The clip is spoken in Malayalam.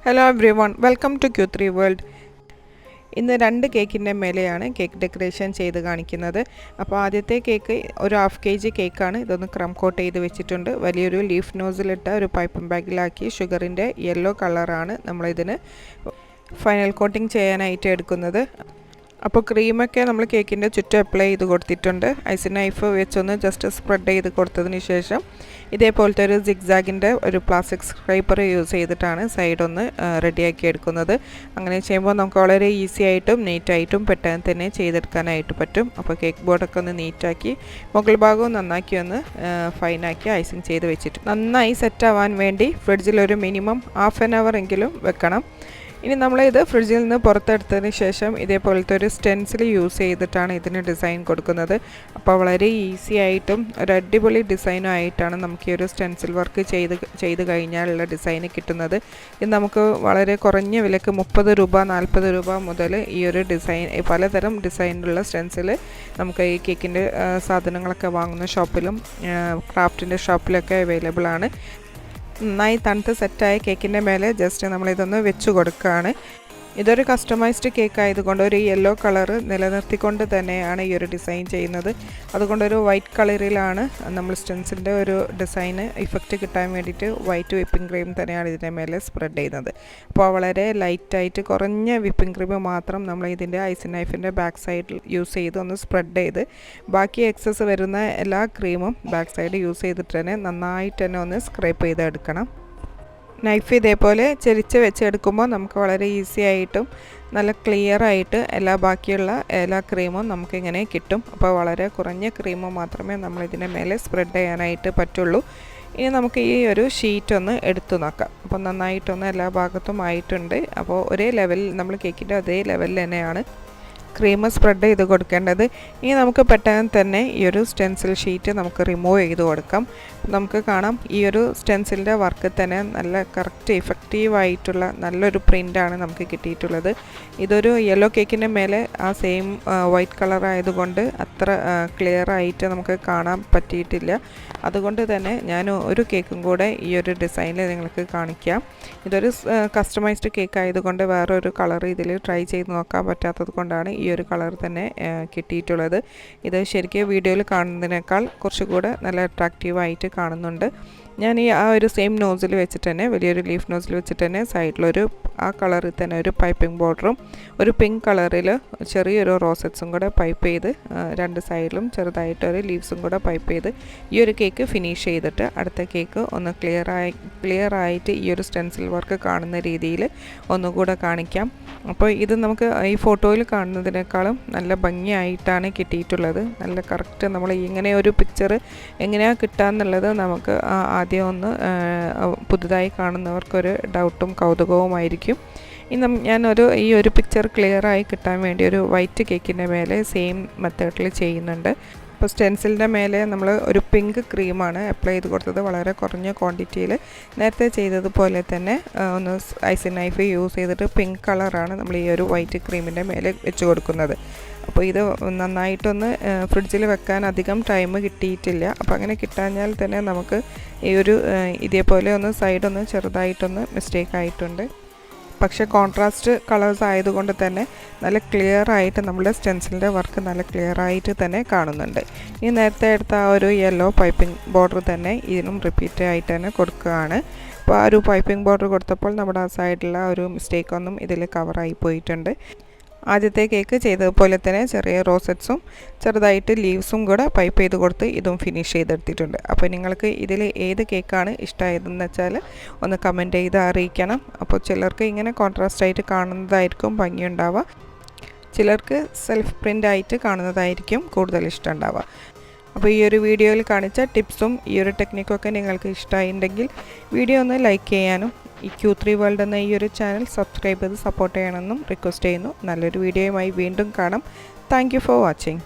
Hello everyone, welcome to Q3 World. ഇന്ന് രണ്ട് കേക്കിൻ്റെ മേലെയാണ് കേക്ക് ഡെക്കറേഷൻ ചെയ്ത് കാണിക്കുന്നത്. അപ്പോൾ ആദ്യത്തെ കേക്ക് ഒരു ഹാഫ് kg കേക്കാണ്. ഇതൊന്ന് ക്രം കോട്ട് ചെയ്ത് വെച്ചിട്ടുണ്ട്. വലിയൊരു ലീഫ് നോസിലിട്ട ഒരു പൈപ്പിംഗ് ബാഗിലാക്കി ഷുഗറിൻ്റെ യെല്ലോ കളറാണ് നമ്മളിതിന് ഫൈനൽ കോട്ടിംഗ് ചെയ്യാനായിട്ട് എടുക്കുന്നത്. അപ്പോൾ ക്രീമൊക്കെ നമ്മൾ കേക്കിൻ്റെ ചുറ്റും അപ്ലൈ ചെയ്ത് കൊടുത്തിട്ടുണ്ട്. ഐസിങ് നൈഫ് വെച്ചൊന്ന് ജസ്റ്റ് സ്പ്രെഡ് ചെയ്ത് കൊടുത്തതിന് ശേഷം ഇതേപോലത്തെ ഒരു സിഗ്സാഗിൻ്റെ ഒരു പ്ലാസ്റ്റിക് സ്ക്രൈപ്പർ യൂസ് ചെയ്തിട്ടാണ് സൈഡൊന്ന് റെഡിയാക്കി എടുക്കുന്നത്. അങ്ങനെ ചെയ്യുമ്പോൾ നമുക്ക് വളരെ ഈസി ആയിട്ടും നീറ്റായിട്ടും പെട്ടെന്ന് തന്നെ ചെയ്തെടുക്കാനായിട്ട് പറ്റും. അപ്പോൾ കേക്ക് ബോർഡൊക്കെ ഒന്ന് നീറ്റാക്കി മുകൾ ഭാഗവും നന്നാക്കി ഒന്ന് ഫൈനാക്കി ഐസിങ് ചെയ്ത് വെച്ചിട്ട് നന്നായി സെറ്റ് ആവാൻ വേണ്ടി ഫ്രിഡ്ജിൽ ഒരു മിനിമം ഹാഫ് ആൻ അവർ എങ്കിലും വെക്കണം. ഇനി നമ്മളിത് ഫ്രിഡ്ജിൽ നിന്ന് പുറത്തെടുത്തതിന് ശേഷം ഇതേപോലത്തെ ഒരു സ്റ്റെൻസിൽ യൂസ് ചെയ്തിട്ടാണ് ഇതിന് ഡിസൈൻ കൊടുക്കുന്നത്. അപ്പോൾ വളരെ ഈസി ആയിട്ടും ഒരു അടിപൊളി ഡിസൈനും ആയിട്ടാണ് നമുക്ക് ഈ ഒരു സ്റ്റെൻസിൽ വർക്ക് ചെയ്ത് കഴിഞ്ഞാലുള്ള ഡിസൈൻ കിട്ടുന്നത്. ഇത് നമുക്ക് വളരെ കുറഞ്ഞ വിലക്ക് 30 രൂപ 40 രൂപ മുതൽ ഈ ഒരു ഡിസൈൻ പലതരം ഡിസൈനിലുള്ള സ്റ്റെൻസിൽ നമുക്ക് ഈ കേക്കിൻ്റെ സാധനങ്ങളൊക്കെ വാങ്ങുന്ന ഷോപ്പിലും ക്രാഫ്റ്റിൻ്റെ ഷോപ്പിലൊക്കെ അവൈലബിൾ ആണ്. നന്നായി തണുത്ത് സെറ്റായ കേക്കിൻ്റെ മേലെ ജസ്റ്റ് നമ്മളിതൊന്ന് വെച്ച് കൊടുക്കുകയാണ്. ഇതൊരു കസ്റ്റമൈസ്ഡ് കേക്ക് ആയതുകൊണ്ട് ഒരു യെല്ലോ കളർ നിലനിർത്തിക്കൊണ്ട് തന്നെയാണ് ഈ ഒരു ഡിസൈൻ ചെയ്യുന്നത്. അതുകൊണ്ടൊരു വൈറ്റ് കളറിലാണ് നമ്മൾ സ്റ്റെൻസിൻ്റെ ഒരു ഡിസൈന് ഇഫക്റ്റ് കിട്ടാൻ വേണ്ടിയിട്ട് വൈറ്റ് വിപ്പിംഗ് ക്രീം തന്നെയാണ് ഇതിൻ്റെ മേലെ സ്പ്രെഡ് ചെയ്യുന്നത്. അപ്പോൾ വളരെ ലൈറ്റായിട്ട് കുറഞ്ഞ വിപ്പിംഗ് ക്രീം മാത്രം നമ്മൾ ഇതിൻ്റെ ഐസിങ് നൈഫിൻ്റെ ബാക്ക് സൈഡിൽ യൂസ് ചെയ്ത് ഒന്ന് സ്പ്രെഡ് ചെയ്ത് ബാക്കി എക്സസ് വരുന്ന എല്ലാ ക്രീമും ബാക്ക് സൈഡ് യൂസ് ചെയ്തിട്ട് തന്നെ നന്നായിട്ട് തന്നെ ഒന്ന് സ്ക്രൈപ്പ് ചെയ്തെടുക്കണം. നൈഫ് ഇതേപോലെ ചെരിച്ച് വെച്ചെടുക്കുമ്പോൾ നമുക്ക് വളരെ ഈസി ആയിട്ടും നല്ല ക്ലിയർ ആയിട്ട് ബാക്കിയുള്ള എല്ലാ ക്രീമും നമുക്കിങ്ങനെ കിട്ടും. അപ്പോൾ വളരെ കുറഞ്ഞ ക്രീം മാത്രമേ നമ്മളിതിൻ്റെ മേലെ സ്പ്രെഡ് ചെയ്യാനായിട്ട് പറ്റുള്ളൂ. ഇനി നമുക്ക് ഈ ഒരു ഷീറ്റ് ഒന്ന് എടുത്തു നോക്കാം. അപ്പോൾ നന്നായിട്ടൊന്ന് എല്ലാ ഭാഗത്തും ആയിട്ടുണ്ട്. അപ്പോൾ ഒരേ ലെവലിൽ നമ്മൾ കേക്കിൻ്റെ അതേ ലെവലിൽ തന്നെയാണ് ക്രീം സ്പ്രെഡ് ചെയ്ത് കൊടുക്കേണ്ടത്. ഇനി നമുക്ക് പെട്ടെന്ന് തന്നെ ഈ ഒരു സ്റ്റെൻസിൽ ഷീറ്റ് നമുക്ക് റിമൂവ് ചെയ്ത് കൊടുക്കാം. നമുക്ക് കാണാം ഈ ഒരു സ്റ്റെൻസിലിൻ്റെ വർക്ക് തന്നെ നല്ല കറക്റ്റ് ഇഫക്റ്റീവായിട്ടുള്ള നല്ലൊരു പ്രിൻ്റാണ് നമുക്ക് കിട്ടിയിട്ടുള്ളത്. ഇതൊരു യെല്ലോ കേക്കിൻ്റെ മേലെ ആ സെയിം വൈറ്റ് കളർ ആയതുകൊണ്ട് അത്ര ക്ലിയർ ആയിട്ട് നമുക്ക് കാണാൻ പറ്റിയിട്ടില്ല. അതുകൊണ്ട് തന്നെ ഞാൻ ഒരു കേക്കും കൂടെ ഈ ഒരു ഡിസൈനിൽ നിങ്ങൾക്ക് കാണിക്കാം. ഇതൊരു കസ്റ്റമൈസ്ഡ് കേക്ക് ആയതുകൊണ്ട് വേറൊരു കളർ ഇതിൽ ട്രൈ ചെയ്ത് നോക്കാൻ പറ്റാത്തത് കൊണ്ടാണ് ഈ ഒരു കളർ തന്നെ കിട്ടിയിട്ടുള്ളത്. ഇത് ശരിക്കും വീഡിയോയിൽ കാണുന്നതിനേക്കാൾ കുറച്ചുകൂടെ നല്ല അട്രാക്റ്റീവായിട്ട് കാണുന്നുണ്ട്. ഞാൻ ഈ ആ ഒരു സെയിം നോസിൽ വെച്ചിട്ട് തന്നെ വലിയൊരു ലീഫ് നോസിൽ വെച്ചിട്ട് തന്നെ സൈഡിലൊരു ആ കളറിൽ തന്നെ ഒരു പൈപ്പിംഗ് ബോർഡറും ഒരു പിങ്ക് കളറിൽ ചെറിയൊരു റോസറ്റ്സും കൂടെ പൈപ്പ് ചെയ്ത് രണ്ട് സൈഡിലും ചെറുതായിട്ടൊരു ലീവ്സും കൂടെ പൈപ്പ് ചെയ്ത് ഈ ഒരു കേക്ക് ഫിനിഷ് ചെയ്തിട്ട് അടുത്ത കേക്ക് ഒന്ന് ക്ലിയർ ആയിട്ട് ഈ ഒരു സ്റ്റെൻസിൽ വർക്ക് കാണുന്ന രീതിയിൽ ഒന്നുകൂടെ കാണിക്കാം. അപ്പോൾ ഇത് നമുക്ക് ഈ ഫോട്ടോയിൽ കാണുന്നതിനേക്കാളും നല്ല ഭംഗിയായിട്ടാണ് കിട്ടിയിട്ടുള്ളത്. നല്ല കറക്റ്റ് നമ്മൾ ഇങ്ങനെ ഒരു പിക്ചർ എങ്ങനെയാണ് കിട്ടുകയെന്നുള്ളത് നമുക്ക് ആദ്യം ഒന്ന് പുതുതായി കാണുന്നവർക്കൊരു ഡൗട്ടും കൗതുകവുമായിരിക്കും. ഇനി ഈ ഒരു പിക്ചർ ക്ലിയറായി കിട്ടാൻ വേണ്ടി ഒരു വൈറ്റ് കേക്കിൻ്റെ മേലെ സെയിം മെത്തേഡിൽ ചെയ്യുന്നുണ്ട്. അപ്പോൾ സ്റ്റെൻസിലിൻ്റെ മേലെ നമ്മൾ ഒരു പിങ്ക് ക്രീമാണ് അപ്ലൈ ചെയ്ത് കൊടുത്തത്. വളരെ കുറഞ്ഞ ക്വാണ്ടിറ്റിയിൽ നേരത്തെ ചെയ്തതുപോലെ തന്നെ ഒന്ന് ഐസിങ് നൈഫ് യൂസ് ചെയ്തിട്ട് പിങ്ക് കളറാണ് നമ്മൾ ഈ ഒരു വൈറ്റ് ക്രീമിൻ്റെ മേലെ വെച്ച് കൊടുക്കുന്നത്. അപ്പോൾ ഇത് നന്നായിട്ടൊന്ന് ഫ്രിഡ്ജിൽ വെക്കാൻ അധികം ടൈം കിട്ടിയിട്ടില്ല. അപ്പോൾ അങ്ങനെ കിട്ടാഞ്ഞാൽ തന്നെ നമുക്ക് ഈ ഒരു ഇതേപോലെ ഒന്ന് സൈഡൊന്ന് ചെറുതായിട്ടൊന്ന് മിസ്റ്റേക്ക് ആയിട്ടുണ്ട്. പക്ഷേ കോൺട്രാസ്റ്റ് കളേഴ്സ് ആയതുകൊണ്ട് തന്നെ നല്ല ക്ലിയർ ആയിട്ട് നമ്മുടെ സ്റ്റെൻസിലിൻ്റെ വർക്ക് നല്ല ക്ലിയർ ആയിട്ട് തന്നെ കാണുന്നുണ്ട്. ഈ നേരത്തെ എടുത്ത ആ ഒരു യെല്ലോ പൈപ്പിംഗ് ബോർഡർ തന്നെ ഇതിനും റിപ്പീറ്റ് ആയിട്ട് തന്നെ കൊടുക്കുകയാണ്. അപ്പോൾ ആ ഒരു പൈപ്പിംഗ് ബോർഡർ കൊടുത്തപ്പോൾ നമ്മുടെ ആ സൈഡിലുള്ള ഒരു മിസ്റ്റേക്കൊന്നും ഇതിൽ കവറായി പോയിട്ടുണ്ട്. ആദ്യത്തെ കേക്ക് ചെയ്തതുപോലെ തന്നെ ചെറിയ റോസറ്റ്സും ചെറുതായിട്ട് ലീവ്സും കൂടെ പൈപ്പ് ചെയ്ത് കൊടുത്ത് ഇതും ഫിനിഷ് ചെയ്തെടുത്തിട്ടുണ്ട്. അപ്പോൾ നിങ്ങൾക്ക് ഇതിൽ ഏത് കേക്കാണ് ഇഷ്ടമായതെന്ന് വെച്ചാൽ ഒന്ന് കമൻറ്റ് ചെയ്ത് അറിയിക്കണം. അപ്പോൾ ചിലർക്ക് ഇങ്ങനെ കോൺട്രാസ്റ്റ് ആയിട്ട് കാണുന്നതായിരിക്കും ഭംഗിയുണ്ടാവുക, ചിലർക്ക് സെൽഫ് പ്രിൻ്റ് ആയിട്ട് കാണുന്നതായിരിക്കും കൂടുതൽ ഇഷ്ടമുണ്ടാവുക. അപ്പോൾ ഈ ഒരു വീഡിയോയിൽ കാണിച്ച ടിപ്സും ഈ ഒരു ടെക്നിക്കൊക്കെ നിങ്ങൾക്ക് ഇഷ്ടമായിട്ടുണ്ടെങ്കിൽ വീഡിയോ ഒന്ന് ലൈക്ക് ചെയ്യാനും ഈ Q3 വേൾഡ് എന്ന ഈ ഒരു ചാനൽ സബ്സ്ക്രൈബ് ചെയ്ത് സപ്പോർട്ട് ചെയ്യണമെന്നും റിക്വസ്റ്റ് ചെയ്യുന്നു. നല്ലൊരു വീഡിയോയുമായി വീണ്ടും കാണാം. Thank you for watching.